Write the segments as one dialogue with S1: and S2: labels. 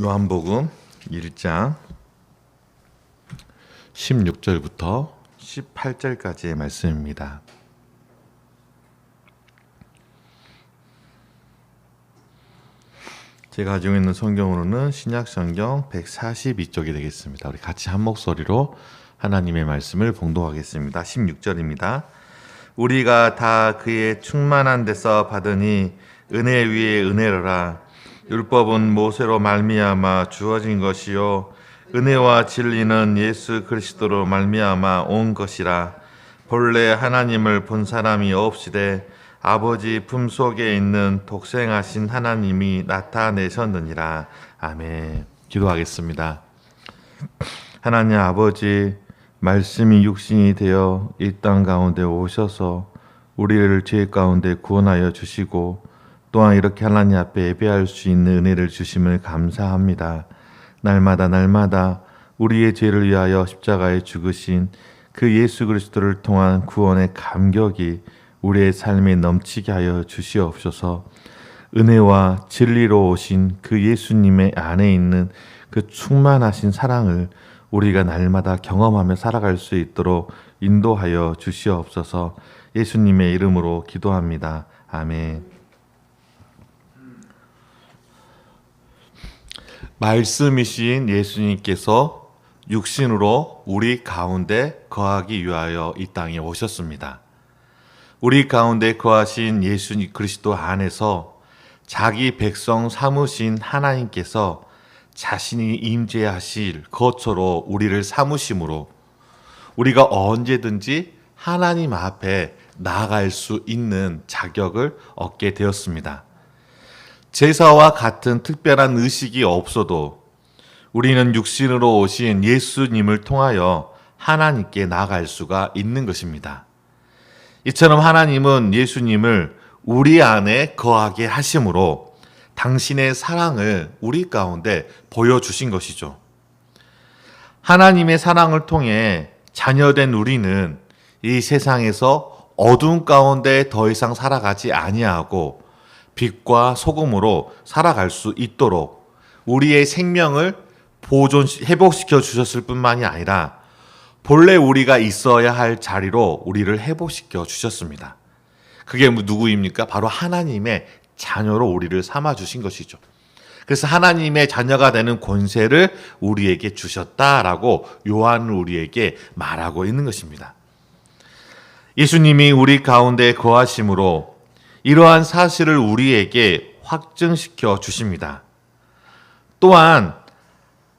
S1: 요한복음 1장 16절부터 18절까지의 말씀입니다. 제가 가지고 있는 성경으로는 신약성경 142쪽이 되겠습니다. 우리 같이 한 목소리로 하나님의 말씀을 봉독하겠습니다. 16절입니다. 우리가 다 그의 충만한 데서 받으니 은혜 위에 은혜로라. 율법은 모세로 말미암아 주어진 것이요 은혜와 진리는 예수 그리스도로 말미암아 온 것이라. 본래 하나님을 본 사람이 없으되 아버지 품속에 있는 독생하신 하나님이 나타내셨느니라. 아멘. 기도하겠습니다. 하나님 아버지, 말씀이 육신이 되어 이 땅 가운데 오셔서 우리를 죄 가운데 구원하여 주시고 또한 이렇게 하나님 앞에 예배할 수 있는 은혜를 주심을 감사합니다. 날마다 우리의 죄를 위하여 십자가에 죽으신 그 예수 그리스도를 통한 구원의 감격이 우리의 삶에 넘치게 하여 주시옵소서. 은혜와 진리로 오신 그 예수님의 안에 있는 그 충만하신 사랑을 우리가 날마다 경험하며 살아갈 수 있도록 인도하여 주시옵소서. 예수님의 이름으로 기도합니다. 아멘. 말씀이신 예수님께서 육신으로 우리 가운데 거하기 위하여 이 땅에 오셨습니다. 우리 가운데 거하신 예수 그리스도 안에서 자기 백성 삼으신 하나님께서 자신이 임재하실 거처로 우리를 삼으심으로 우리가 언제든지 하나님 앞에 나아갈 수 있는 자격을 얻게 되었습니다. 제사와 같은 특별한 의식이 없어도 우리는 육신으로 오신 예수님을 통하여 하나님께 나아갈 수가 있는 것입니다. 이처럼 하나님은 예수님을 우리 안에 거하게 하심으로 당신의 사랑을 우리 가운데 보여주신 것이죠. 하나님의 사랑을 통해 자녀된 우리는 이 세상에서 어둠 가운데 더 이상 살아가지 아니하고 빛과 소금으로 살아갈 수 있도록 우리의 생명을 회복시켜 주셨을 뿐만이 아니라 본래 우리가 있어야 할 자리로 우리를 회복시켜 주셨습니다. 그게 누구입니까? 바로 하나님의 자녀로 우리를 삼아 주신 것이죠. 그래서 하나님의 자녀가 되는 권세를 우리에게 주셨다라고 요한은 우리에게 말하고 있는 것입니다. 예수님이 우리 가운데 거하심으로 이러한 사실을 우리에게 확증시켜 주십니다. 또한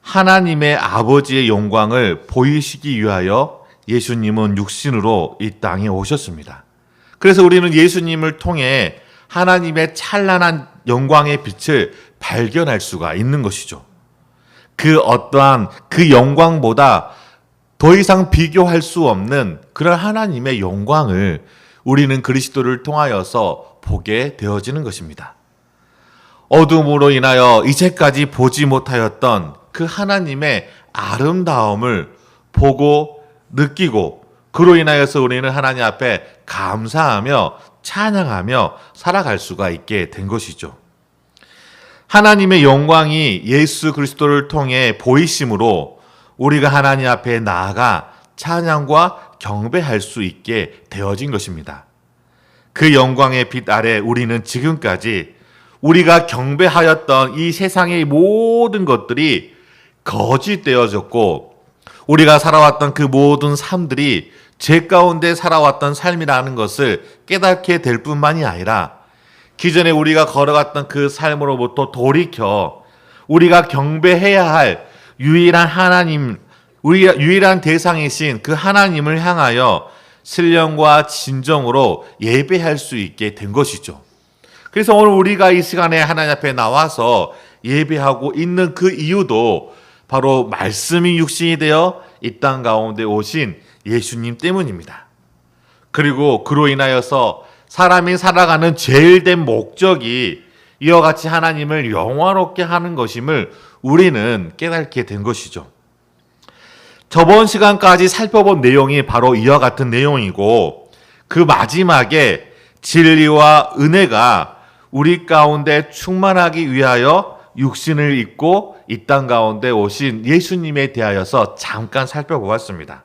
S1: 하나님의 아버지의 영광을 보이시기 위하여 예수님은 육신으로 이 땅에 오셨습니다. 그래서 우리는 예수님을 통해 하나님의 찬란한 영광의 빛을 발견할 수가 있는 것이죠. 그 어떠한 그 영광보다 더 이상 비교할 수 없는 그런 하나님의 영광을 우리는 그리스도를 통하여서 보게 되어지는 것입니다. 어둠으로 인하여 이제까지 보지 못하였던 그 하나님의 아름다움을 보고 느끼고 그로 인하여서 우리는 하나님 앞에 감사하며 찬양하며 살아갈 수가 있게 된 것이죠. 하나님의 영광이 예수 그리스도를 통해 보이심으로 우리가 하나님 앞에 나아가 찬양과 경배할 수 있게 되어진 것입니다. 그 영광의 빛 아래 우리는 지금까지 우리가 경배하였던 이 세상의 모든 것들이 거짓되어졌고 우리가 살아왔던 그 모든 삶들이 죄 가운데 살아왔던 삶이라는 것을 깨닫게 될 뿐만이 아니라 기존에 우리가 걸어갔던 그 삶으로부터 돌이켜 우리가 경배해야 할 유일한 하나님, 우리가 유일한 대상이신 그 하나님을 향하여 신령과 진정으로 예배할 수 있게 된 것이죠. 그래서 오늘 우리가 이 시간에 하나님 앞에 나와서 예배하고 있는 그 이유도 바로 말씀이 육신이 되어 이 땅 가운데 오신 예수님 때문입니다. 그리고 그로 인하여서 사람이 살아가는 제일 된 목적이 이와 같이 하나님을 영화롭게 하는 것임을 우리는 깨닫게 된 것이죠. 저번 시간까지 살펴본 내용이 바로 이와 같은 내용이고 그 마지막에 진리와 은혜가 우리 가운데 충만하기 위하여 육신을 입고 이 땅 가운데 오신 예수님에 대하여서 잠깐 살펴보았습니다.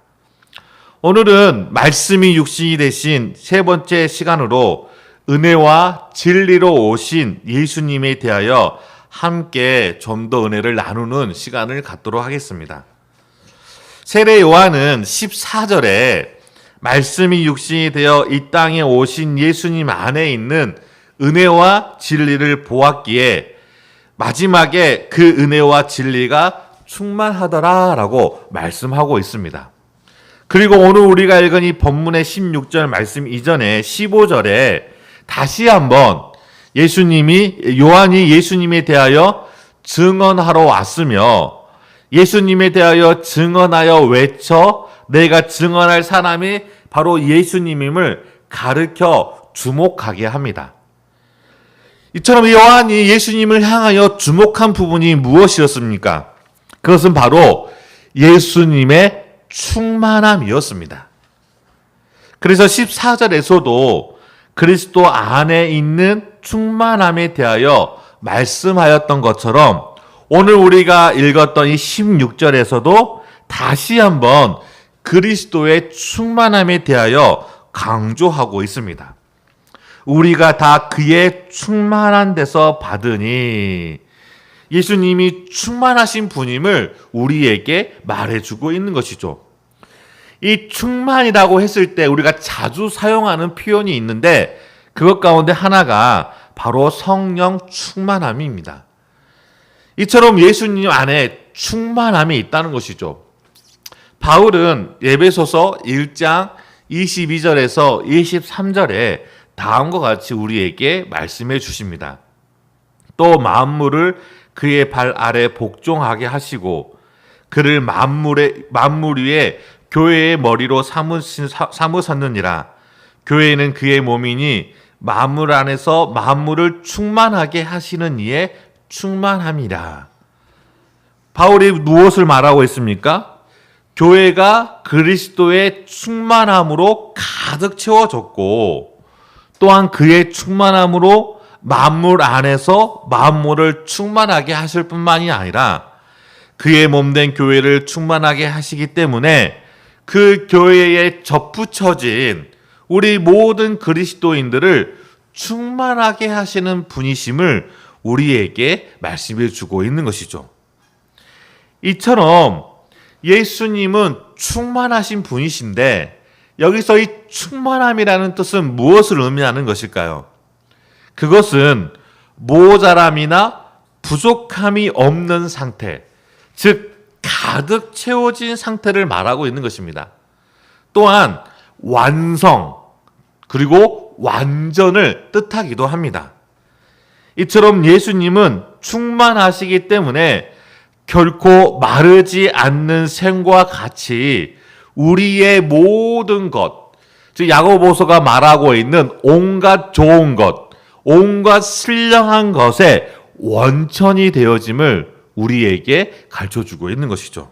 S1: 오늘은 말씀이 육신이 되신 세 번째 시간으로 은혜와 진리로 오신 예수님에 대하여 함께 좀 더 은혜를 나누는 시간을 갖도록 하겠습니다. 세례 요한은 14절에 말씀이 육신이 되어 이 땅에 오신 예수님 안에 있는 은혜와 진리를 보았기에 마지막에 그 은혜와 진리가 충만하더라라고 말씀하고 있습니다. 그리고 오늘 우리가 읽은 이 본문의 16절 말씀 이전에 15절에 다시 한번 요한이 예수님에 대하여 증언하러 왔으며 예수님에 대하여 증언하여 외쳐 내가 증언할 사람이 바로 예수님임을 가르쳐 주목하게 합니다. 이처럼 요한이 예수님을 향하여 주목한 부분이 무엇이었습니까? 그것은 바로 예수님의 충만함이었습니다. 그래서 14절에서도 그리스도 안에 있는 충만함에 대하여 말씀하였던 것처럼 오늘 우리가 읽었던 이 16절에서도 다시 한번 그리스도의 충만함에 대하여 강조하고 있습니다. 우리가 다 그의 충만한 데서 받으니 예수님이 충만하신 분임을 우리에게 말해주고 있는 것이죠. 이 충만이라고 했을 때 우리가 자주 사용하는 표현이 있는데 그것 가운데 하나가 바로 성령 충만함입니다. 이처럼 예수님 안에 충만함이 있다는 것이죠. 바울은 에베소서 1장 22절에서 23절에 다음과 같이 우리에게 말씀해 주십니다. 또 만물을 그의 발 아래 복종하게 하시고 그를 만물 위에 교회의 머리로 삼으셨느니라. 교회는 그의 몸이니 만물 안에서 만물을 충만하게 하시는 이의 충만함이라. 바울이 무엇을 말하고 있습니까? 교회가 그리스도의 충만함으로 가득 채워졌고 또한 그의 충만함으로 만물 안에서 만물을 충만하게 하실 뿐만이 아니라 그의 몸된 교회를 충만하게 하시기 때문에 그 교회에 접붙여진 우리 모든 그리스도인들을 충만하게 하시는 분이심을 우리에게 말씀해 주고 있는 것이죠. 이처럼 예수님은 충만하신 분이신데 여기서 이 충만함이라는 뜻은 무엇을 의미하는 것일까요? 그것은 모자람이나 부족함이 없는 상태, 즉 가득 채워진 상태를 말하고 있는 것입니다. 또한 완성, 그리고 완전을 뜻하기도 합니다. 이처럼 예수님은 충만하시기 때문에 결코 마르지 않는 샘과 같이 우리의 모든 것, 즉 야고보서가 말하고 있는 온갖 좋은 것, 온갖 신령한 것의 원천이 되어짐을 우리에게 가르쳐주고 있는 것이죠.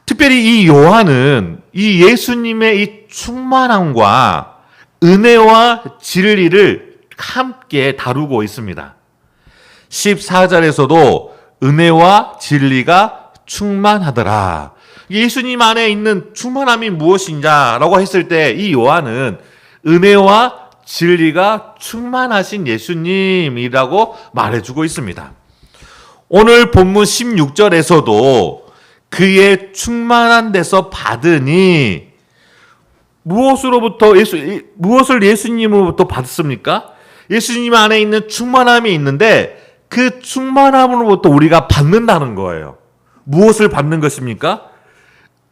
S1: 특별히 이 요한은 이 예수님의 이 충만함과 은혜와 진리를 함께 다루고 있습니다. 14절에서도 은혜와 진리가 충만하더라. 예수님 안에 있는 충만함이 무엇이냐라고 했을 때 이 요한은 은혜와 진리가 충만하신 예수님이라고 말해주고 있습니다. 오늘 본문 16절에서도 그의 충만한 데서 받으니 무엇을 예수님으로부터 받습니까? 예수님 안에 있는 충만함이 있는데 그 충만함으로부터 우리가 받는다는 거예요. 무엇을 받는 것입니까?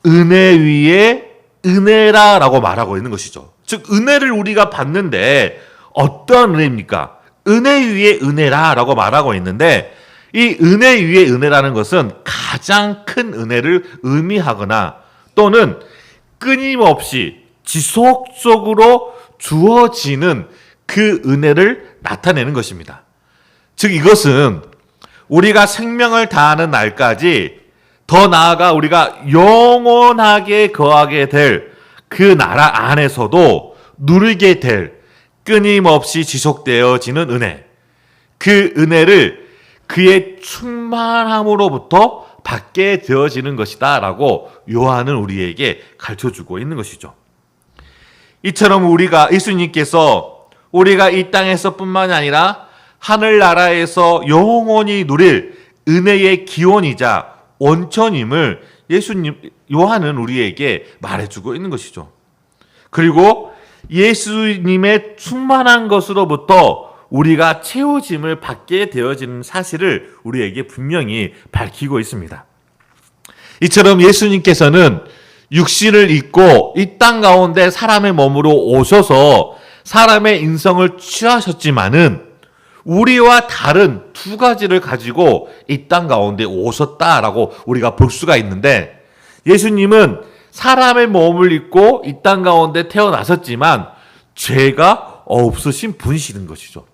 S1: 은혜 위에 은혜라라고 말하고 있는 것이죠. 즉 은혜를 우리가 받는데 어떤 은혜입니까? 은혜 위에 은혜라라고 말하고 있는데 이 은혜 위에 은혜라는 것은 가장 큰 은혜를 의미하거나 또는 끊임없이 지속적으로 주어지는 그 은혜를 나타내는 것입니다. 즉 이것은 우리가 생명을 다하는 날까지 더 나아가 우리가 영원하게 거하게 될 그 나라 안에서도 누리게 될 끊임없이 지속되어지는 은혜, 그 은혜를 그의 충만함으로부터 받게 되어지는 것이다 라고 요한은 우리에게 가르쳐주고 있는 것이죠. 이처럼 예수님께서 우리가 이 땅에서 뿐만이 아니라 하늘나라에서 영원히 누릴 은혜의 기원이자 원천임을 요한은 우리에게 말해주고 있는 것이죠. 그리고 예수님의 충만한 것으로부터 우리가 채워짐을 받게 되어지는 사실을 우리에게 분명히 밝히고 있습니다. 이처럼 예수님께서는 육신을 입고 이 땅 가운데 사람의 몸으로 오셔서 사람의 인성을 취하셨지만은 우리와 다른 두 가지를 가지고 이 땅 가운데 오셨다라고 우리가 볼 수가 있는데, 예수님은 사람의 몸을 입고 이 땅 가운데 태어나셨지만 죄가 없으신 분이시는 것이죠.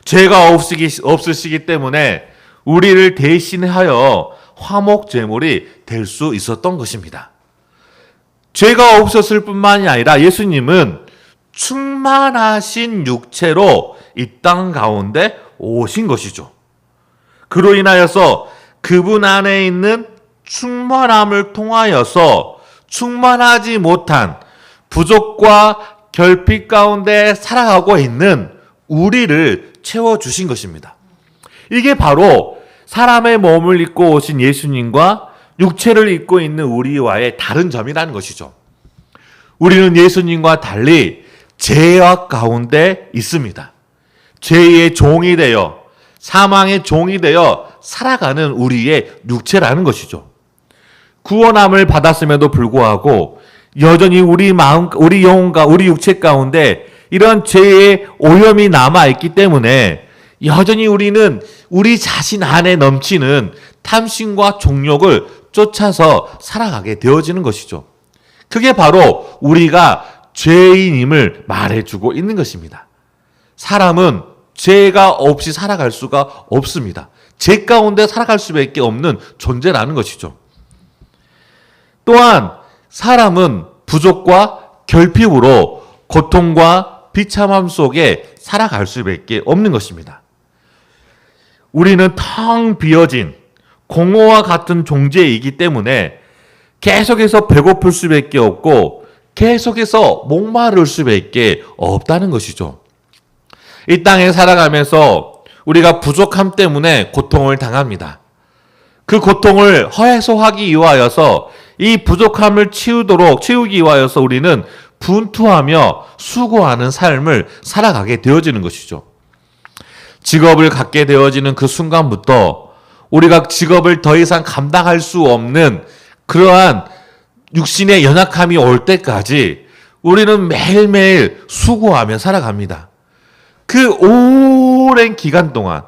S1: 죄가 없으시기 때문에 우리를 대신하여 화목제물이 될 수 있었던 것입니다. 죄가 없었을 뿐만이 아니라 예수님은 충만하신 육체로 이 땅 가운데 오신 것이죠. 그로 인하여서 그분 안에 있는 충만함을 통하여서 충만하지 못한 부족과 결핍 가운데 살아가고 있는 우리를 채워주신 것입니다. 이게 바로 사람의 몸을 입고 오신 예수님과 육체를 입고 있는 우리와의 다른 점이라는 것이죠. 우리는 예수님과 달리 죄악 가운데 있습니다. 죄의 종이 되어 사망의 종이 되어 살아가는 우리의 육체라는 것이죠. 구원함을 받았음에도 불구하고 여전히 우리 마음, 우리 영혼과 우리 육체 가운데 이런 죄의 오염이 남아있기 때문에 여전히 우리는 우리 자신 안에 넘치는 탐심과 종욕을 쫓아서 살아가게 되어지는 것이죠. 그게 바로 우리가 죄인임을 말해주고 있는 것입니다. 사람은 죄가 없이 살아갈 수가 없습니다. 죄 가운데 살아갈 수밖에 없는 존재라는 것이죠. 또한 사람은 부족과 결핍으로 고통과 비참함 속에 살아갈 수밖에 없는 것입니다. 우리는 텅 비어진 공허와 같은 존재이기 때문에 계속해서 배고플 수밖에 없고 계속해서 목마를 수밖에 없다는 것이죠. 이 땅에 살아가면서 우리가 부족함 때문에 고통을 당합니다. 그 고통을 해소하기 위하여서 이 부족함을 채우기 위하여서 우리는 분투하며 수고하는 삶을 살아가게 되어지는 것이죠. 직업을 갖게 되어지는 그 순간부터 우리가 직업을 더 이상 감당할 수 없는 그러한 육신의 연약함이 올 때까지 우리는 매일매일 수고하며 살아갑니다. 그 오랜 기간 동안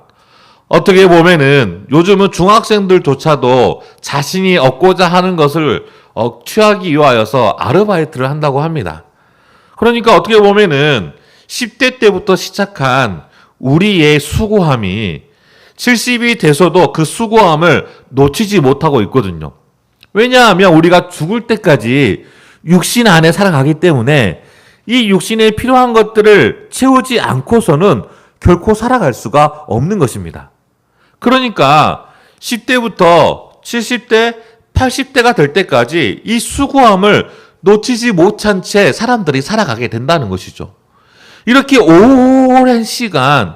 S1: 어떻게 보면은 요즘은 중학생들조차도 자신이 얻고자 하는 것을 취하기 위하여서 아르바이트를 한다고 합니다. 그러니까 어떻게 보면은 10대 때부터 시작한 우리의 수고함이 70이 돼서도 그 수고함을 놓치지 못하고 있거든요. 왜냐하면 우리가 죽을 때까지 육신 안에 살아가기 때문에 이 육신에 필요한 것들을 채우지 않고서는 결코 살아갈 수가 없는 것입니다. 그러니까 10대부터 70대, 80대가 될 때까지 이 수고함을 놓치지 못한 채 사람들이 살아가게 된다는 것이죠. 이렇게 오랜 시간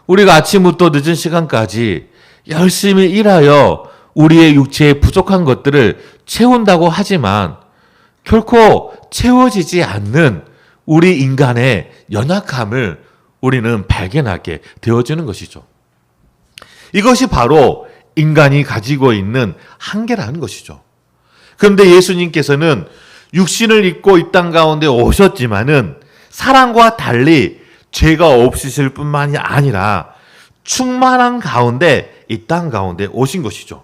S1: 우리가 아침부터 늦은 시간까지 열심히 일하여 우리의 육체에 부족한 것들을 채운다고 하지만 결코 채워지지 않는 우리 인간의 연약함을 우리는 발견하게 되어지는 것이죠. 이것이 바로 인간이 가지고 있는 한계라는 것이죠. 그런데 예수님께서는 육신을 입고 이 땅 가운데 오셨지만은 사람과 달리 죄가 없으실 뿐만이 아니라 충만한 가운데 이 땅 가운데 오신 것이죠.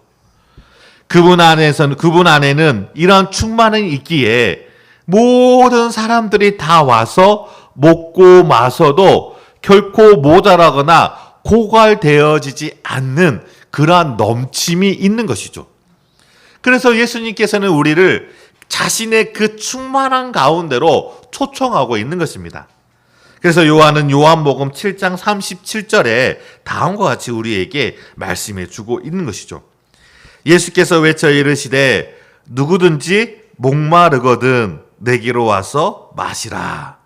S1: 그분 안에는 이런 충만이 있기에 모든 사람들이 다 와서 먹고 마셔도 결코 모자라거나 고갈되어지지 않는 그러한 넘침이 있는 것이죠. 그래서 예수님께서는 우리를 자신의 그 충만한 가운데로 초청하고 있는 것입니다. 그래서 요한은 요한복음 7장 37절에 다음과 같이 우리에게 말씀해 주고 있는 것이죠. 예수께서 외쳐 이르시되 누구든지 목마르거든 내게로 와서 마시라.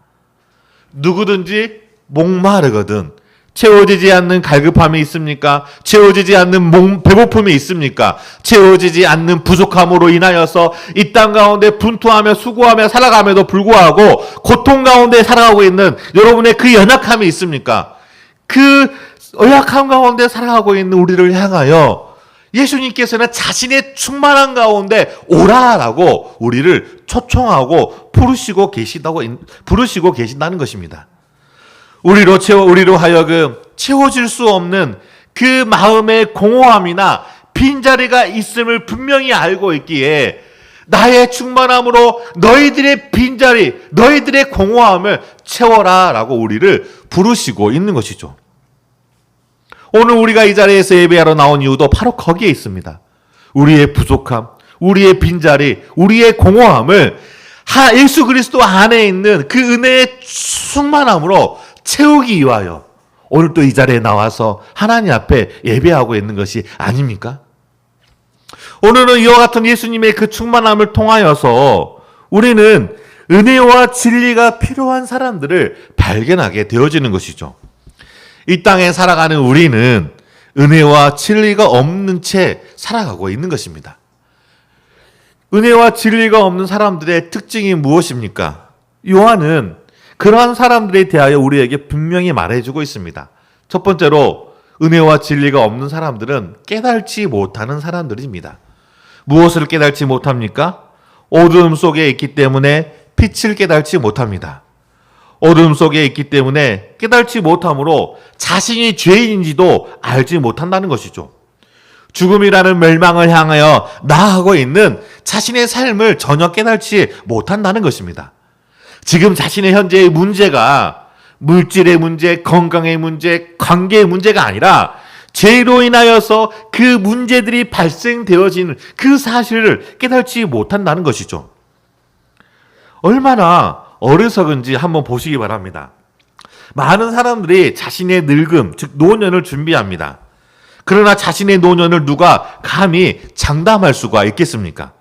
S1: 누구든지 목마르거든, 채워지지 않는 갈급함이 있습니까? 채워지지 않는 배고픔이 있습니까? 채워지지 않는 부족함으로 인하여서 이 땅 가운데 분투하며 수고하며 살아감에도 불구하고 고통 가운데 살아가고 있는 여러분의 그 연약함이 있습니까? 그 연약함 가운데 살아가고 있는 우리를 향하여 예수님께서는 자신의 충만한 가운데 오라라고 우리를 초청하고 부르시고 계신다는 것입니다. 우리로 하여금 채워질 수 없는 그 마음의 공허함이나 빈자리가 있음을 분명히 알고 있기에 나의 충만함으로 너희들의 빈자리, 너희들의 공허함을 채워라 라고 우리를 부르시고 있는 것이죠. 오늘 우리가 이 자리에서 예배하러 나온 이유도 바로 거기에 있습니다. 우리의 부족함, 우리의 빈자리, 우리의 공허함을 예수 그리스도 안에 있는 그 은혜의 충만함으로 채우기 위하여 오늘 또 이 자리에 나와서 하나님 앞에 예배하고 있는 것이 아닙니까? 오늘은 이와 같은 예수님의 그 충만함을 통하여서 우리는 은혜와 진리가 필요한 사람들을 발견하게 되어지는 것이죠. 이 땅에 살아가는 우리는 은혜와 진리가 없는 채 살아가고 있는 것입니다. 은혜와 진리가 없는 사람들의 특징이 무엇입니까? 요한은 그러한 사람들에 대하여 우리에게 분명히 말해주고 있습니다. 첫 번째로 은혜와 진리가 없는 사람들은 깨달지 못하는 사람들입니다. 무엇을 깨달지 못합니까? 어두움 속에 있기 때문에 빛을 깨달지 못합니다. 어두움 속에 있기 때문에 깨달지 못함으로 자신이 죄인인지도 알지 못한다는 것이죠. 죽음이라는 멸망을 향하여 나아가고 있는 자신의 삶을 전혀 깨달지 못한다는 것입니다. 지금 자신의 현재의 문제가 물질의 문제, 건강의 문제, 관계의 문제가 아니라 죄로 인하여서 그 문제들이 발생되어지는 그 사실을 깨달지 못한다는 것이죠. 얼마나 어리석은지 한번 보시기 바랍니다. 많은 사람들이 자신의 늙음, 즉 노년을 준비합니다. 그러나 자신의 노년을 누가 감히 장담할 수가 있겠습니까?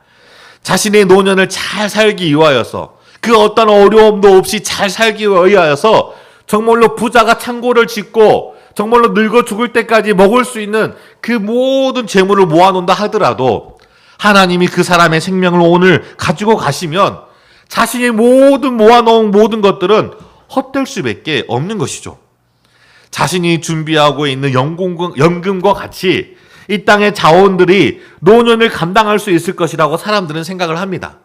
S1: 자신의 노년을 잘 살기 위하여서 그 어떤 어려움도 없이 잘 살기 위하여서 정말로 부자가 창고를 짓고 정말로 늙어 죽을 때까지 먹을 수 있는 그 모든 재물을 모아놓는다 하더라도 하나님이 그 사람의 생명을 오늘 가지고 가시면 자신이 모아놓은 모든 것들은 헛될 수밖에 없는 것이죠. 자신이 준비하고 있는 연금과 같이 이 땅의 자원들이 노년을 감당할 수 있을 것이라고 사람들은 생각을 합니다.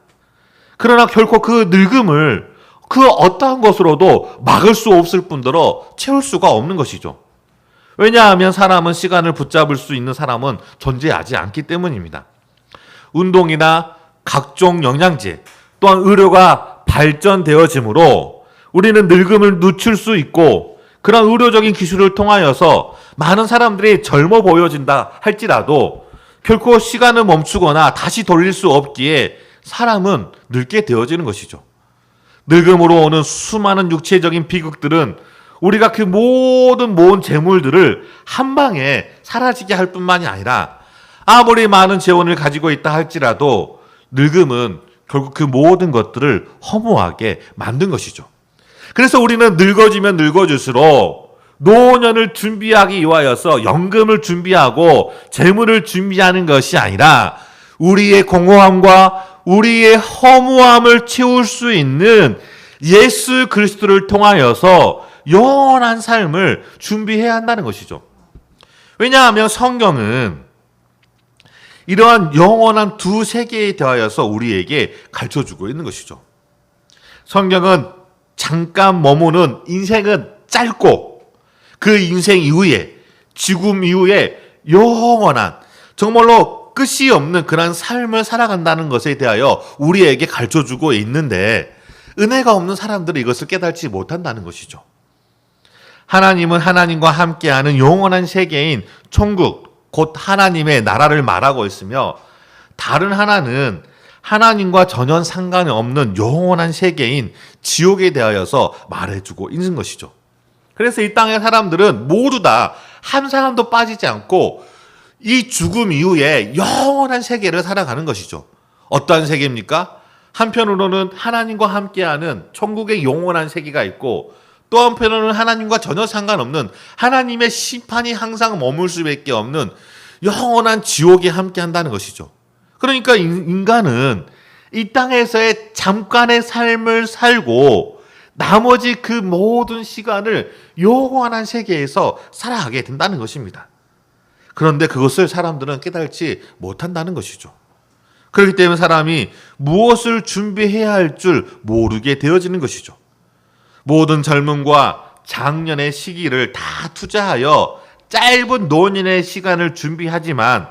S1: 그러나 결코 그 늙음을 그 어떠한 것으로도 막을 수 없을 뿐더러 채울 수가 없는 것이죠. 왜냐하면 사람은 시간을 붙잡을 수 있는 사람은 존재하지 않기 때문입니다. 운동이나 각종 영양제 또한 의료가 발전되어지므로 우리는 늙음을 늦출 수 있고 그런 의료적인 기술을 통하여서 많은 사람들이 젊어 보여진다 할지라도 결코 시간을 멈추거나 다시 돌릴 수 없기에 사람은 늙게 되어지는 것이죠. 늙음으로 오는 수많은 육체적인 비극들은 우리가 그 모은 재물들을 한 방에 사라지게 할 뿐만이 아니라 아무리 많은 재원을 가지고 있다 할지라도 늙음은 결국 그 모든 것들을 허무하게 만든 것이죠. 그래서 우리는 늙어지면 늙어질수록 노년을 준비하기 위하여서 연금을 준비하고 재물을 준비하는 것이 아니라 우리의 공허함과 우리의 허무함을 채울 수 있는 예수 그리스도를 통하여서 영원한 삶을 준비해야 한다는 것이죠. 왜냐하면 성경은 이러한 영원한 두 세계에 대하여서 우리에게 가르쳐주고 있는 것이죠. 성경은 잠깐 머무는 인생은 짧고 그 인생 이후에 죽음 이후에 영원한 정말로 끝이 없는 그런 삶을 살아간다는 것에 대하여 우리에게 가르쳐주고 있는데 은혜가 없는 사람들은 이것을 깨닫지 못한다는 것이죠. 하나님은 하나님과 함께하는 영원한 세계인 천국 곧 하나님의 나라를 말하고 있으며 다른 하나는 하나님과 전혀 상관이 없는 영원한 세계인 지옥에 대하여서 말해주고 있는 것이죠. 그래서 이 땅의 사람들은 모두 다 한 사람도 빠지지 않고 이 죽음 이후에 영원한 세계를 살아가는 것이죠. 어떠한 세계입니까? 한편으로는 하나님과 함께하는 천국의 영원한 세계가 있고, 또 한편으로는 하나님과 전혀 상관없는 하나님의 심판이 항상 머물 수밖에 없는 영원한 지옥에 함께한다는 것이죠. 그러니까 인간은 이 땅에서의 잠깐의 삶을 살고 나머지 그 모든 시간을 영원한 세계에서 살아가게 된다는 것입니다. 그런데 그것을 사람들은 깨달지 못한다는 것이죠. 그렇기 때문에 사람이 무엇을 준비해야 할 줄 모르게 되어지는 것이죠. 모든 젊음과 장년의 시기를 다 투자하여 짧은 노년의 시간을 준비하지만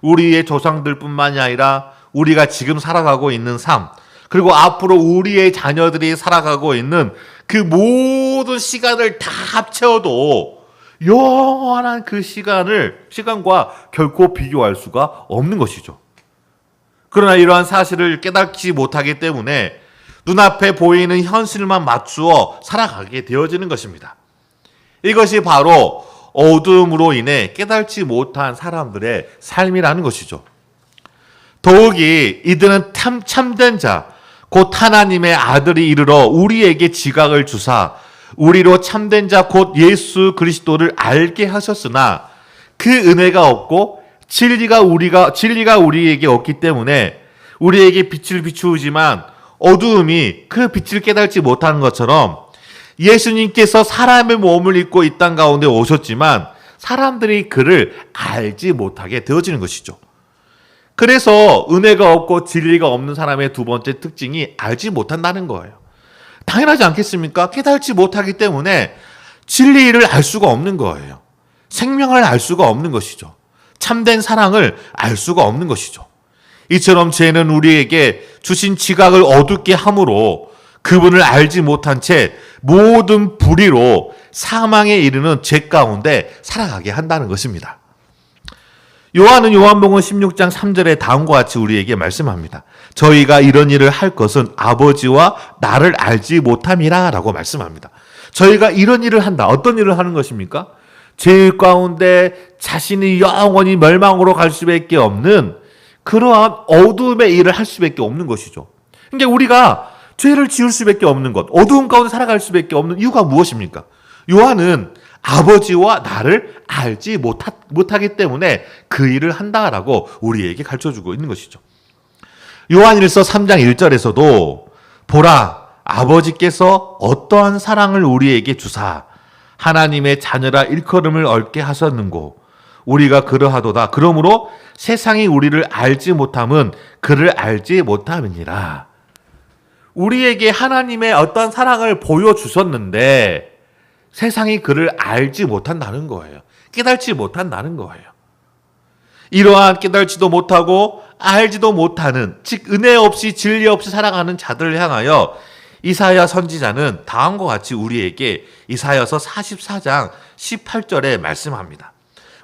S1: 우리의 조상들뿐만이 아니라 우리가 지금 살아가고 있는 삶, 그리고 앞으로 우리의 자녀들이 살아가고 있는 그 모든 시간을 다 합쳐도 영원한 그 시간과 결코 비교할 수가 없는 것이죠. 그러나 이러한 사실을 깨닫지 못하기 때문에 눈앞에 보이는 현실만 맞추어 살아가게 되어지는 것입니다. 이것이 바로 어둠으로 인해 깨닫지 못한 사람들의 삶이라는 것이죠. 더욱이 이들은 참된 자, 곧 하나님의 아들이 이르러 우리에게 지각을 주사 우리로 참된 자 곧 예수 그리스도를 알게 하셨으나 그 은혜가 없고 진리가 우리에게 없기 때문에 우리에게 빛을 비추지만 어두움이 그 빛을 깨닫지 못하는 것처럼 예수님께서 사람의 몸을 입고 이 땅 가운데 오셨지만 사람들이 그를 알지 못하게 되어지는 것이죠. 그래서 은혜가 없고 진리가 없는 사람의 두 번째 특징이 알지 못한다는 거예요. 당연하지 않겠습니까? 깨닫지 못하기 때문에 진리를 알 수가 없는 거예요. 생명을 알 수가 없는 것이죠. 참된 사랑을 알 수가 없는 것이죠. 이처럼 죄는 우리에게 주신 지각을 어둡게 함으로 그분을 알지 못한 채 모든 불의로 사망에 이르는 죄 가운데 살아가게 한다는 것입니다. 요한은 요한복음 16장 3절에 다음과 같이 우리에게 말씀합니다. 저희가 이런 일을 할 것은 아버지와 나를 알지 못함이라 라고 말씀합니다. 저희가 이런 일을 한다. 어떤 일을 하는 것입니까? 죄 가운데 자신이 영원히 멸망으로 갈 수밖에 없는 그러한 어둠의 일을 할 수밖에 없는 것이죠. 그러니까 우리가 죄를 지을 수밖에 없는 것, 어두운 가운데 살아갈 수밖에 없는 이유가 무엇입니까? 요한은 아버지와 나를 알지 못하기 때문에 그 일을 한다라고 우리에게 가르쳐주고 있는 것이죠. 요한일서 3장 1절에서도 보라, 아버지께서 어떠한 사랑을 우리에게 주사 하나님의 자녀라 일컬음을 얻게 하셨는고 우리가 그러하도다. 그러므로 세상이 우리를 알지 못함은 그를 알지 못함이니라. 우리에게 하나님의 어떤 사랑을 보여주셨는데 세상이 그를 알지 못한다는 거예요. 깨닫지 못한다는 거예요. 이러한 깨달지도 못하고 알지도 못하는, 즉 은혜 없이 진리 없이 살아가는 자들을 향하여 이사야 선지자는 다음과 같이 우리에게 이사야서 44장 18절에 말씀합니다.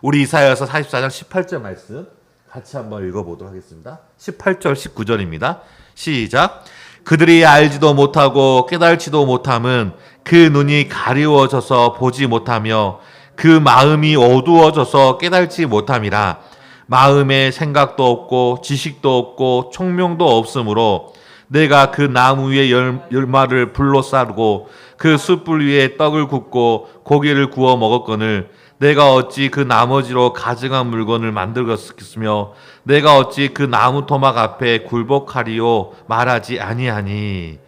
S1: 우리 이사야서 44장 18절 말씀 같이 한번 읽어보도록 하겠습니다. 18절 19절입니다. 시작. 그들이 알지도 못하고 깨달지도 못함은 그 눈이 가리워져서 보지 못하며 그 마음이 어두워져서 깨달지 못함이라. 마음에 생각도 없고 지식도 없고 총명도 없으므로 내가 그 나무 위에 열마를 불로 싸르고 그 숯불 위에 떡을 굽고 고기를 구워 먹었거늘 내가 어찌 그 나머지로 가증한 물건을 만들겠으며 내가 어찌 그 나무 토막 앞에 굴복하리요 말하지 아니하니.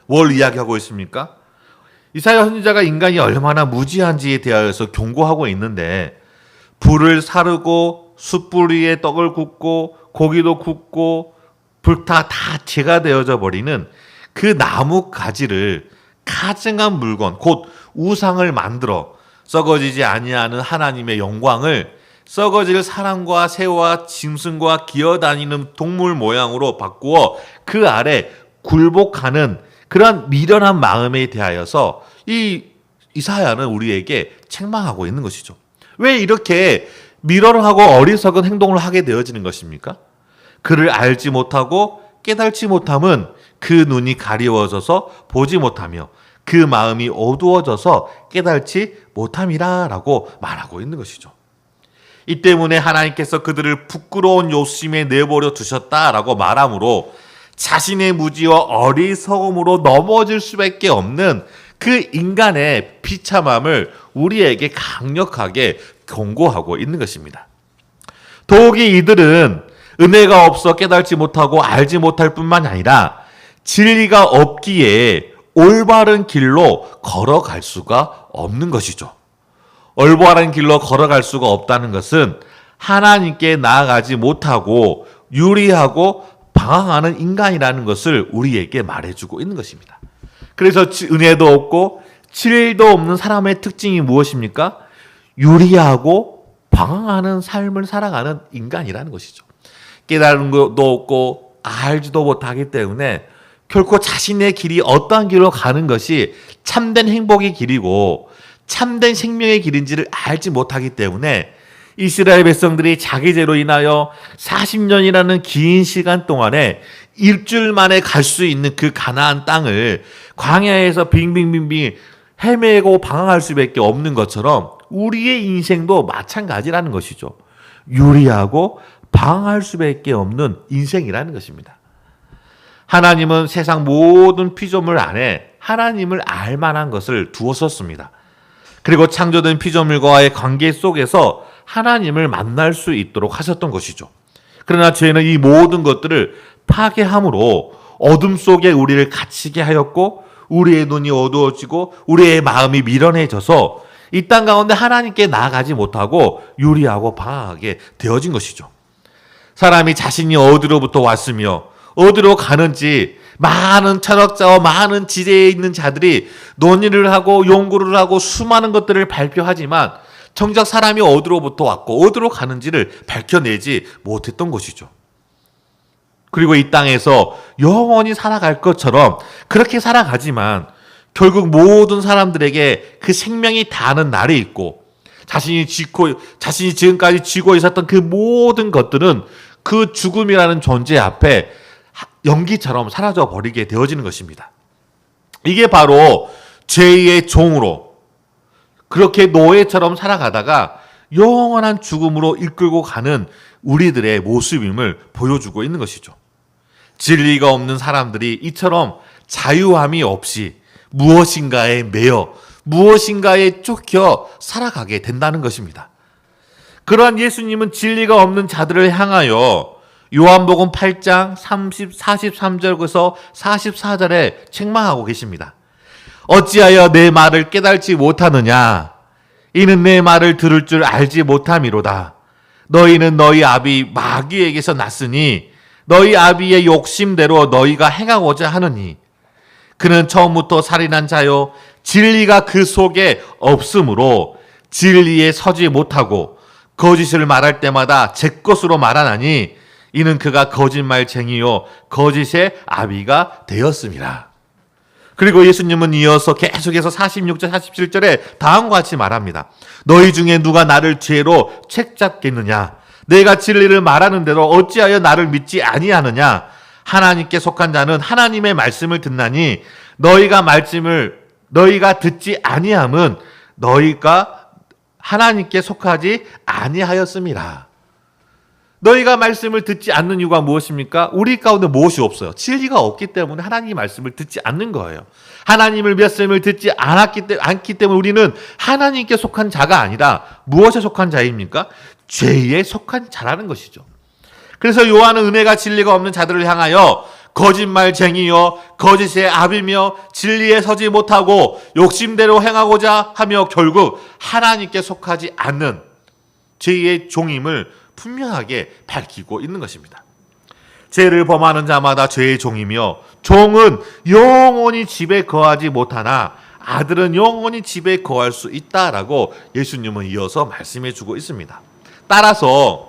S1: 뭘 이야기하고 있습니까? 이사야 선지자가 인간이 얼마나 무지한지에 대하여서 경고하고 있는데 불을 사르고 숯불 위에 떡을 굽고 고기도 굽고 불타 다 재가 되어져 버리는 그 나무 가지를 가증한 물건 곧 우상을 만들어 썩어지지 아니하는 하나님의 영광을 썩어질 사람과 새와 짐승과 기어다니는 동물 모양으로 바꾸어 그 아래 굴복하는 그런 미련한 마음에 대하여서 이 이사야는 우리에게 책망하고 있는 것이죠. 왜 이렇게 미련하고 어리석은 행동을 하게 되어지는 것입니까? 그를 알지 못하고 깨달지 못함은 그 눈이 가리워져서 보지 못하며 그 마음이 어두워져서 깨달지 못함이라 라고 말하고 있는 것이죠. 이 때문에 하나님께서 그들을 부끄러운 욕심에 내버려 두셨다라고 말하므로 자신의 무지와 어리석음으로 넘어질 수밖에 없는 그 인간의 비참함을 우리에게 강력하게 경고하고 있는 것입니다. 더욱이 이들은 은혜가 없어 깨달지 못하고 알지 못할 뿐만 아니라 진리가 없기에 올바른 길로 걸어갈 수가 없는 것이죠. 올바른 길로 걸어갈 수가 없다는 것은 하나님께 나아가지 못하고 유리하고 방황하는 인간이라는 것을 우리에게 말해주고 있는 것입니다. 그래서 은혜도 없고 진리도 없는 사람의 특징이 무엇입니까? 유리하고 방황하는 삶을 살아가는 인간이라는 것이죠. 깨달은 것도 없고 알지도 못하기 때문에 결코 자신의 길이 어떠한 길로 가는 것이 참된 행복의 길이고 참된 생명의 길인지를 알지 못하기 때문에 이스라엘 백성들이 자기 죄로 인하여 40년이라는 긴 시간 동안에 일주일 만에 갈 수 있는 그 가나안 땅을 광야에서 빙빙빙빙 헤매고 방황할 수밖에 없는 것처럼 우리의 인생도 마찬가지라는 것이죠. 유리하고 방황할 수밖에 없는 인생이라는 것입니다. 하나님은 세상 모든 피조물 안에 하나님을 알 만한 것을 두었었습니다. 그리고 창조된 피조물과의 관계 속에서 하나님을 만날 수 있도록 하셨던 것이죠. 그러나 죄는 이 모든 것들을 파괴함으로 어둠 속에 우리를 갇히게 하였고 우리의 눈이 어두워지고 우리의 마음이 미련해져서 이 땅 가운데 하나님께 나아가지 못하고 유리하고 방황하게 되어진 것이죠. 사람이 자신이 어디로부터 왔으며 어디로 가는지 많은 철학자와 많은 지혜에 있는 자들이 논의를 하고 연구를 하고 수많은 것들을 발표하지만 정작 사람이 어디로부터 왔고 어디로 가는지를 밝혀내지 못했던 것이죠. 그리고 이 땅에서 영원히 살아갈 것처럼 그렇게 살아가지만 결국 모든 사람들에게 그 생명이 다하는 날이 있고 자신이 지금까지 쥐고 있었던 그 모든 것들은 그 죽음이라는 존재 앞에 연기처럼 사라져 버리게 되어지는 것입니다. 이게 바로 죄의 종으로 그렇게 노예처럼 살아가다가 영원한 죽음으로 이끌고 가는 우리들의 모습임을 보여주고 있는 것이죠. 진리가 없는 사람들이 이처럼 자유함이 없이 무엇인가에 매여 무엇인가에 쫓겨 살아가게 된다는 것입니다. 그러한 예수님은 진리가 없는 자들을 향하여 요한복음 8장 43절에서 44절에 책망하고 계십니다. 어찌하여 내 말을 깨달지 못하느냐? 이는 내 말을 들을 줄 알지 못함이로다. 너희는 너희 아비 마귀에게서 났으니 너희 아비의 욕심대로 너희가 행하고자 하느니 그는 처음부터 살인한 자요 진리가 그 속에 없으므로 진리에 서지 못하고 거짓을 말할 때마다 제 것으로 말하나니 이는 그가 거짓말쟁이요 거짓의 아비가 되었습니다. 그리고 예수님은 이어서 계속해서 46절 47절에 다음과 같이 말합니다. 너희 중에 누가 나를 죄로 책잡겠느냐? 내가 진리를 말하는 대로 어찌하여 나를 믿지 아니하느냐? 하나님께 속한 자는 하나님의 말씀을 듣나니 너희가 듣지 아니함은 너희가 하나님께 속하지 아니하였음이라. 너희가 말씀을 듣지 않는 이유가 무엇입니까? 우리 가운데 무엇이 없어요. 진리가 없기 때문에 하나님의 말씀을 듣지 않는 거예요. 하나님을 말씀을 듣지 않기 때문에 우리는 하나님께 속한 자가 아니라 무엇에 속한 자입니까? 죄에 속한 자라는 것이죠. 그래서 요한은 은혜가 진리가 없는 자들을 향하여 거짓말쟁이요 거짓의 아비며 진리에 서지 못하고 욕심대로 행하고자 하며 결국 하나님께 속하지 않는 죄의 종임을 분명하게 밝히고 있는 것입니다. 죄를 범하는 자마다 죄의 종이며 종은 영원히 집에 거하지 못하나 아들은 영원히 집에 거할 수 있다라고 예수님은 이어서 말씀해 주고 있습니다. 따라서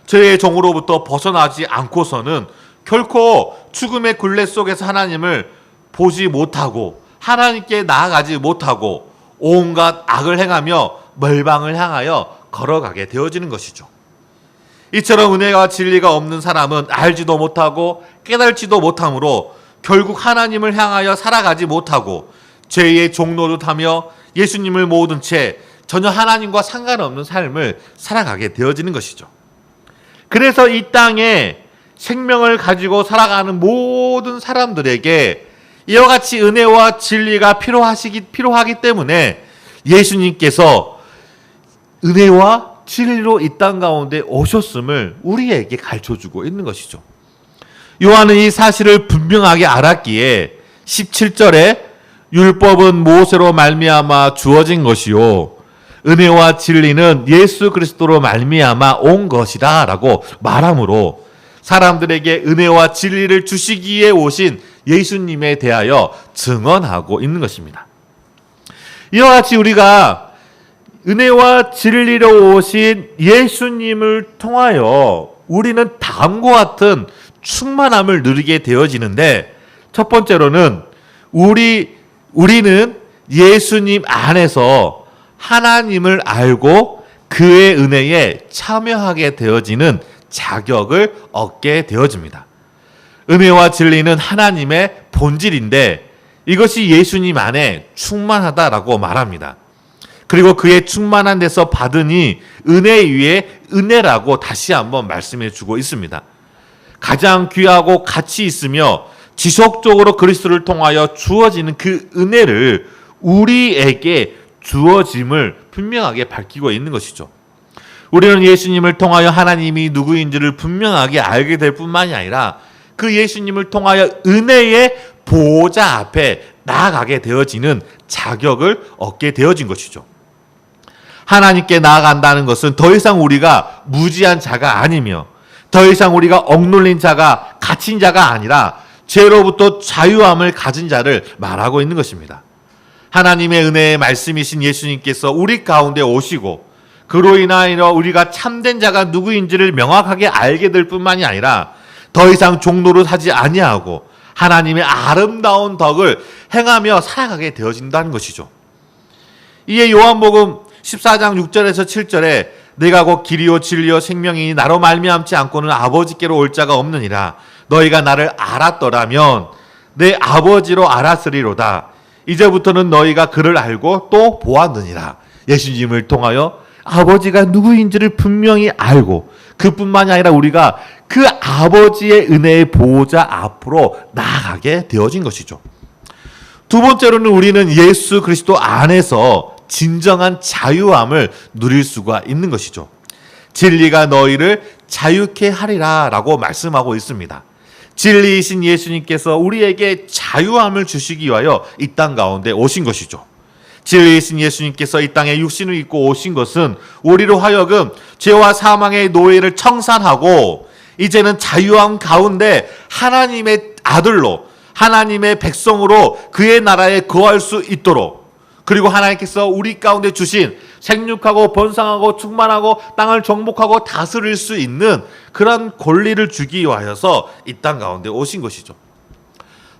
S1: 죄의 종으로부터 벗어나지 않고서는 결코 죽음의 굴레 속에서 하나님을 보지 못하고 하나님께 나아가지 못하고 온갖 악을 행하며 멸망을 향하여 걸어가게 되어지는 것이죠. 이처럼 은혜와 진리가 없는 사람은 알지도 못하고 깨달지도 못하므로 결국 하나님을 향하여 살아가지 못하고 죄의 종노릇하며 예수님을 모든 채 전혀 하나님과 상관없는 삶을 살아가게 되어지는 것이죠. 그래서 이 땅에 생명을 가지고 살아가는 모든 사람들에게 이와 같이 은혜와 진리가 필요하기 때문에 예수님께서 은혜와 진리로 이 땅 가운데 오셨음을 우리에게 가르쳐주고 있는 것이죠. 요한은 이 사실을 분명하게 알았기에 17절에 율법은 모세로 말미암아 주어진 것이요 은혜와 진리는 예수 그리스도로 말미암아 온 것이다 라고 말함으로 사람들에게 은혜와 진리를 주시기에 오신 예수님에 대하여 증언하고 있는 것입니다. 이와 같이 우리가 은혜와 진리로 오신 예수님을 통하여 우리는 다음과 같은 충만함을 누리게 되어지는데, 첫 번째로는 우리는 예수님 안에서 하나님을 알고 그의 은혜에 참여하게 되어지는 자격을 얻게 되어집니다. 은혜와 진리는 하나님의 본질인데 이것이 예수님 안에 충만하다라고 말합니다. 그리고 그의 충만한 데서 받으니 은혜 위에 은혜라고 다시 한번 말씀해 주고 있습니다. 가장 귀하고 가치 있으며 지속적으로 그리스도를 통하여 주어지는 그 은혜를 우리에게 주어짐을 분명하게 밝히고 있는 것이죠. 우리는 예수님을 통하여 하나님이 누구인지를 분명하게 알게 될 뿐만이 아니라 그 예수님을 통하여 은혜의 보호자 앞에 나아가게 되어지는 자격을 얻게 되어진 것이죠. 하나님께 나아간다는 것은 더 이상 우리가 무지한 자가 아니며 더 이상 우리가 억눌린 자가 갇힌 자가 아니라 죄로부터 자유함을 가진 자를 말하고 있는 것입니다. 하나님의 은혜의 말씀이신 예수님께서 우리 가운데 오시고 그로 인하여 우리가 참된 자가 누구인지를 명확하게 알게 될 뿐만이 아니라 더 이상 종노릇하지 아니하고 하나님의 아름다운 덕을 행하며 살아가게 되어진다는 것이죠. 이에 요한복음 14장 6절에서 7절에 내가 곧 길이요 진리요 생명이니 나로 말미암지 않고는 아버지께로 올 자가 없느니라. 너희가 나를 알았더라면 내 아버지로 알았으리로다. 이제부터는 너희가 그를 알고 또 보았느니라. 예수님을 통하여 아버지가 누구인지를 분명히 알고 그뿐만이 아니라 우리가 그 아버지의 은혜의 보호자 앞으로 나아가게 되어진 것이죠. 두 번째로는 우리는 예수 그리스도 안에서 진정한 자유함을 누릴 수가 있는 것이죠. 진리가 너희를 자유케 하리라 라고 말씀하고 있습니다. 진리이신 예수님께서 우리에게 자유함을 주시기 위하여 이 땅 가운데 오신 것이죠. 진리이신 예수님께서 이 땅에 육신을 입고 오신 것은 우리로 하여금 죄와 사망의 노예를 청산하고 이제는 자유함 가운데 하나님의 아들로 하나님의 백성으로 그의 나라에 거할 수 있도록, 그리고 하나님께서 우리 가운데 주신 생육하고 번성하고 충만하고 땅을 정복하고 다스릴 수 있는 그런 권리를 주기 위하여서 이 땅 가운데 오신 것이죠.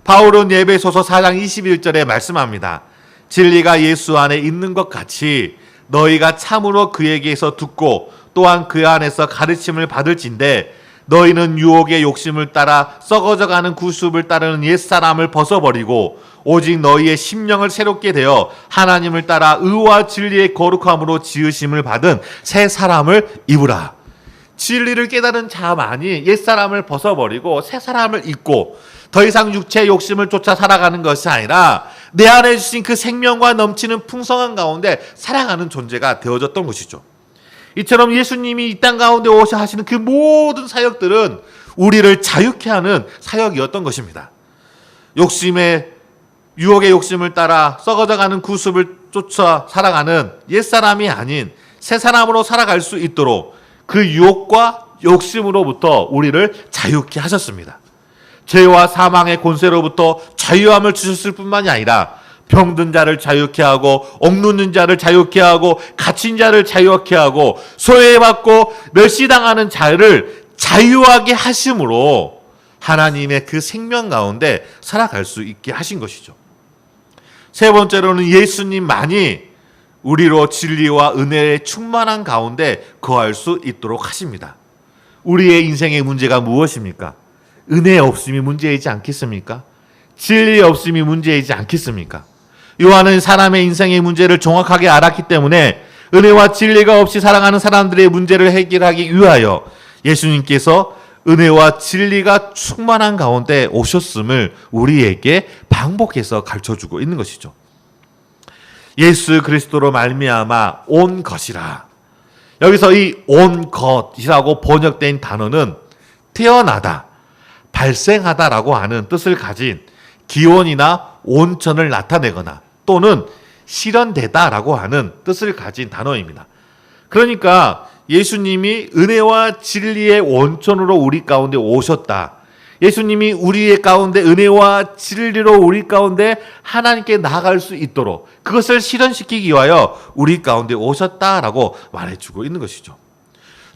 S1: 바울은 에베소서 4장 21절에 말씀합니다. 진리가 예수 안에 있는 것 같이 너희가 참으로 그에게서 듣고 또한 그 안에서 가르침을 받을진대 너희는 유혹의 욕심을 따라 썩어져가는 구습을 따르는 옛사람을 벗어버리고 오직 너희의 심령을 새롭게 되어 하나님을 따라 의와 진리의 거룩함으로 지으심을 받은 새 사람을 입으라. 진리를 깨달은 자만이 옛사람을 벗어버리고 새 사람을 입고 더 이상 육체의 욕심을 쫓아 살아가는 것이 아니라 내 안에 주신 그 생명과 넘치는 풍성한 가운데 살아가는 존재가 되어졌던 것이죠. 이처럼 예수님이 이 땅 가운데 오셔 하시는 그 모든 사역들은 우리를 자유케 하는 사역이었던 것입니다. 유혹의 욕심을 따라 썩어져가는 구습을 쫓아 살아가는 옛사람이 아닌 새 사람으로 살아갈 수 있도록 그 유혹과 욕심으로부터 우리를 자유케 하셨습니다. 죄와 사망의 권세로부터 자유함을 주셨을 뿐만이 아니라 병든 자를 자유케 하고 억누는 자를 자유케 하고 갇힌 자를 자유케 하고 소외받고 멸시당하는 자를 자유하게 하심으로 하나님의 그 생명 가운데 살아갈 수 있게 하신 것이죠. 세 번째로는 예수님만이 우리로 진리와 은혜의 충만한 가운데 거할 수 있도록 하십니다. 우리의 인생의 문제가 무엇입니까? 은혜 없음이 문제이지 않겠습니까? 진리 없음이 문제이지 않겠습니까? 요한은 사람의 인생의 문제를 정확하게 알았기 때문에 은혜와 진리가 없이 살아가는 사람들의 문제를 해결하기 위하여 예수님께서 은혜와 진리가 충만한 가운데 오셨음을 우리에게 반복해서 가르쳐주고 있는 것이죠. 예수 그리스도로 말미암아 온 것이라. 여기서 이 온 것이라고 번역된 단어는 태어나다, 발생하다라고 하는 뜻을 가진 기원이나 온천을 나타내거나 또는 실현되다라고 하는 뜻을 가진 단어입니다. 그러니까 예수님이 은혜와 진리의 원천으로 우리 가운데 오셨다. 예수님이 우리의 가운데 은혜와 진리로 우리 가운데 하나님께 나아갈 수 있도록 그것을 실현시키기 위하여 우리 가운데 오셨다라고 말해주고 있는 것이죠.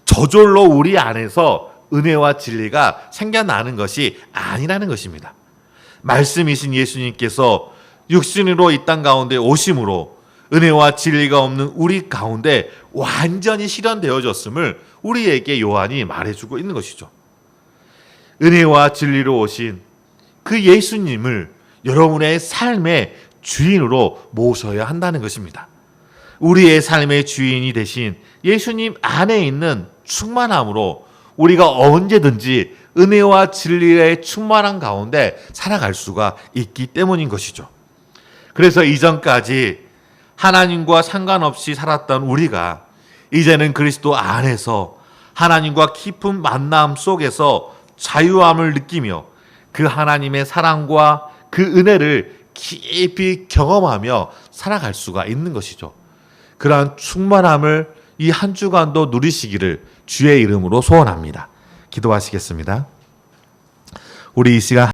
S1: 저절로 우리 안에서 은혜와 진리가 생겨나는 것이 아니라는 것입니다. 말씀이신 예수님께서 육신으로 이 땅 가운데 오심으로 은혜와 진리가 없는 우리 가운데 완전히 실현되어졌음을 우리에게 요한이 말해주고 있는 것이죠. 은혜와 진리로 오신 그 예수님을 여러분의 삶의 주인으로 모셔야 한다는 것입니다. 우리의 삶의 주인이 되신 예수님 안에 있는 충만함으로 우리가 언제든지 은혜와 진리의 충만한 가운데 살아갈 수가 있기 때문인 것이죠. 그래서 이전까지 하나님과 상관없이 살았던 우리가 이제는 그리스도 안에서 하나님과 깊은 만남 속에서 자유함을 느끼며 그 하나님의 사랑과 그 은혜를 깊이 경험하며 살아갈 수가 있는 것이죠. 그러한 충만함을 이 한 주간도 누리시기를 주의 이름으로 소원합니다. 기도하시겠습니다. 우리 이 시간